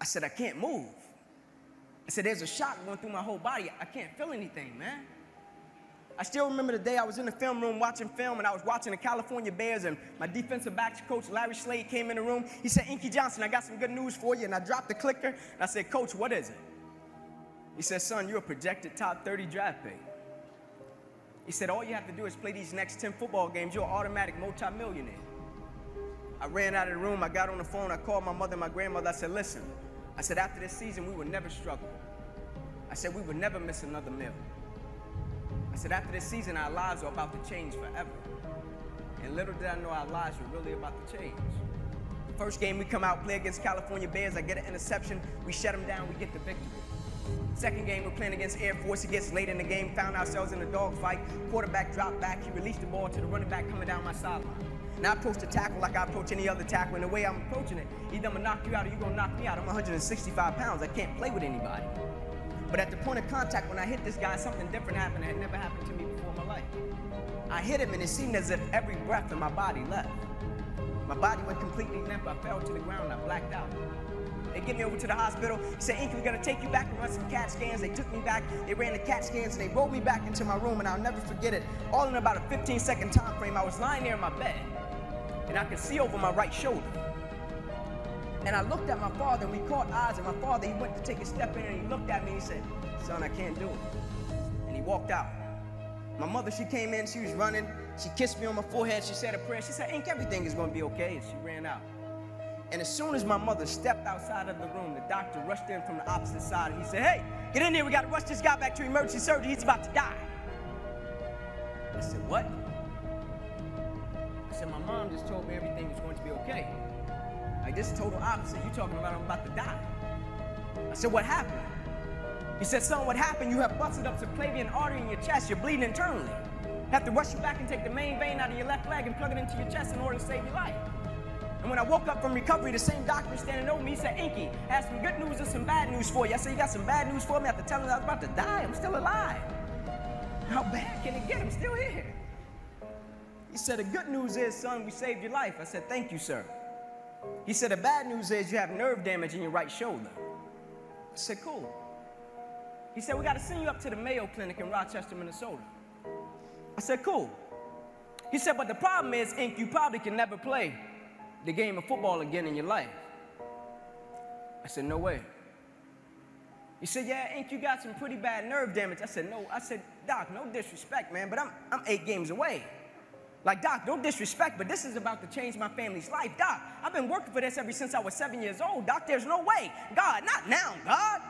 I said, I can't move. I said, there's a shock going through my whole body. I can't feel anything, man. I still remember the day I was in the film room watching film, and I was watching the California Bears, and my defensive backs coach, Larry Slade, came in the room. He said, Inky Johnson, I got some good news for you. And I dropped the clicker, and I said, Coach, what is it? He said, son, you're a projected top 30 draft pick. He said, all you have to do is play these next 10 football games. You're an automatic multimillionaire. I ran out of the room. I got on the phone. I called my mother and my grandmother. I said, listen. I said, after this season, we would never struggle. I said, we would never miss another meal. I said, after this season, our lives are about to change forever. And little did I know our lives were really about to change. The first game we come out, play against California Bears. I get an interception. We shut them down. We get the victory. Second game, we're playing against Air Force. It gets late in the game, found ourselves in a dogfight. Quarterback dropped back. He released the ball to the running back coming down my sideline. And I approach the tackle like I approach any other tackle. And the way I'm approaching it, either I'm going to knock you out or you're going to knock me out. I'm 165 pounds. I can't play with anybody. But at the point of contact, when I hit this guy, something different happened that had never happened to me before in my life. I hit him, and it seemed as if every breath in my body left. My body went completely limp. I fell to the ground. I blacked out. They get me over to the hospital. He said, Inky, we're going to take you back and run some CAT scans. They took me back. They ran the CAT scans, and they rolled me back into my room, and I'll never forget it. All in about a 15-second time frame, I was lying there in my bed, and I could see over my right shoulder. And I looked at my father, and we caught eyes, and my father, he went to take a step in, and he looked at me, and he said, son, I can't do it. And he walked out. My mother, she came in, she was running. She kissed me on my forehead. She said a prayer. She said, Ink, everything is going to be okay, and she ran out. And as soon as my mother stepped outside of the room, the doctor rushed in from the opposite side, and he said, hey, get in here, we got to rush this guy back to emergency surgery, he's about to die. I said, what? I said, my mom just told me everything was going to be okay. Like, this is total opposite. You talking about I'm about to die. I said, what happened? He said, son, what happened? You have busted up subclavian artery in your chest. You're bleeding internally. Have to rush you back and take the main vein out of your left leg and plug it into your chest in order to save your life. And when I woke up from recovery, the same doctor standing over me, he said, Inky, I have some good news and some bad news for you. I said, you got some bad news for me? After telling him I was about to die, I'm still alive. How bad can it get? I'm still here. He said, the good news is, son, we saved your life. I said, thank you, sir. He said, the bad news is you have nerve damage in your right shoulder. I said, cool. He said, we got to send you up to the Mayo Clinic in Rochester, Minnesota. I said, cool. He said, but the problem is, Ink, you probably can never play the game of football again in your life. I said, no way. He said, yeah, Ink, you got some pretty bad nerve damage. I said, no. I said, Doc, no disrespect, man, but I'm 8 games away. Like, Doc, no disrespect, but this is about to change my family's life. Doc, I've been working for this ever since I was 7 years old. Doc, there's no way. God, not now, God.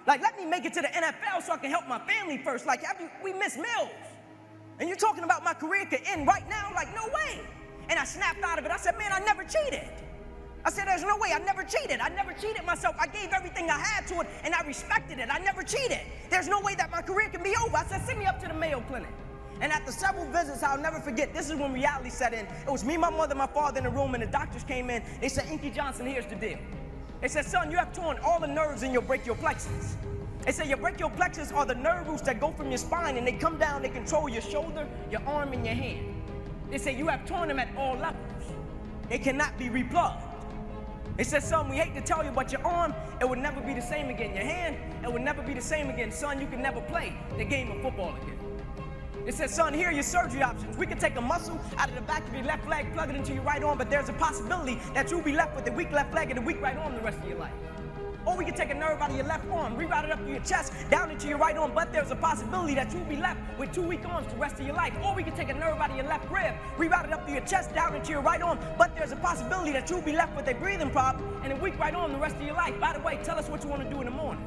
Like, let me make it to the NFL so I can help my family first. Like, we miss meals. And you're talking about my career could end right now? Like, no way. And I snapped out of it. I said, man, I never cheated. I said, there's no way. I never cheated. I never cheated myself. I gave everything I had to it, and I respected it. I never cheated. There's no way that my career can be over. I said, send me up to the Mayo Clinic. And after several visits, I'll never forget, this is when reality set in. It was me, my mother, my father in the room, and the doctors came in. They said, Inky Johnson, here's the deal. They said, son, you have torn all the nerves in your brachial plexus. They said your brachial plexus are the nerve roots that go from your spine, and they come down, they control your shoulder, your arm, and your hand. They say you have torn them at all levels. They cannot be replugged. They said, son, we hate to tell you, but your arm, it would never be the same again. Your hand, it would never be the same again. Son, you can never play the game of football again. They said, son, here are your surgery options. We can take a muscle out of the back of your left leg, plug it into your right arm, but there's a possibility that you'll be left with a weak left leg and a weak right arm the rest of your life. Or we can take a nerve out of your left arm, reroute it up to your chest, down into your right arm, but there's a possibility that you'll be left with 2 weak arms the rest of your life. Or we can take a nerve out of your left rib, reroute it up to your chest, down into your right arm, but there's a possibility that you'll be left with a breathing problem and a weak right arm the rest of your life. By the way, tell us what you want to do in the morning.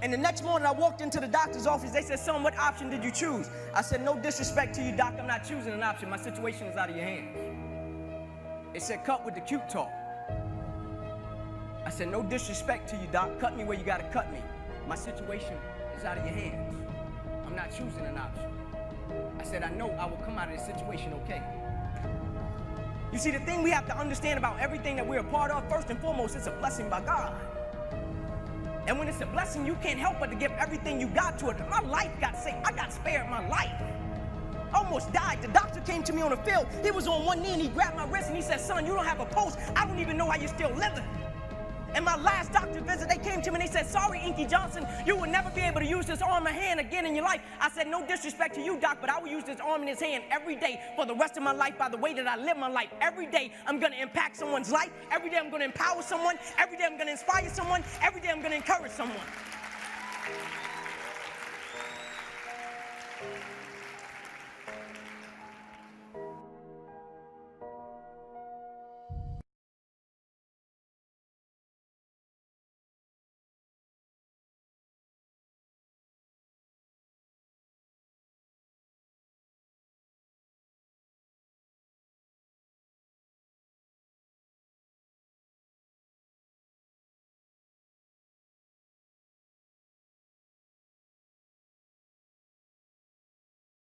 And the next morning, I walked into the doctor's office. They said, son, what option did you choose? I said, no disrespect to you, doc. I'm not choosing an option. My situation is out of your hands. They said, cut with the cute talk. I said, no disrespect to you, doc. Cut me where you got to cut me. My situation is out of your hands. I'm not choosing an option. I said, I know I will come out of this situation okay. You see, the thing we have to understand about everything that we're a part of, first and foremost, it's a blessing by God. And when it's a blessing, you can't help but to give everything you got to it. My life got saved. I got spared my life. almost died. The doctor came to me on the field. He was on one knee and he grabbed my wrist and he said, son, you don't have a pulse. I don't even know how you're still living. And my last doctor visit, they came to me and they said, sorry, Inky Johnson, you will never be able to use this arm and hand again in your life. I said, no disrespect to you, doc, but I will use this arm and this hand every day for the rest of my life by the way that I live my life. Every day, I'm going to impact someone's life. Every day, I'm going to empower someone. Every day, I'm going to inspire someone. Every day, I'm going to encourage someone.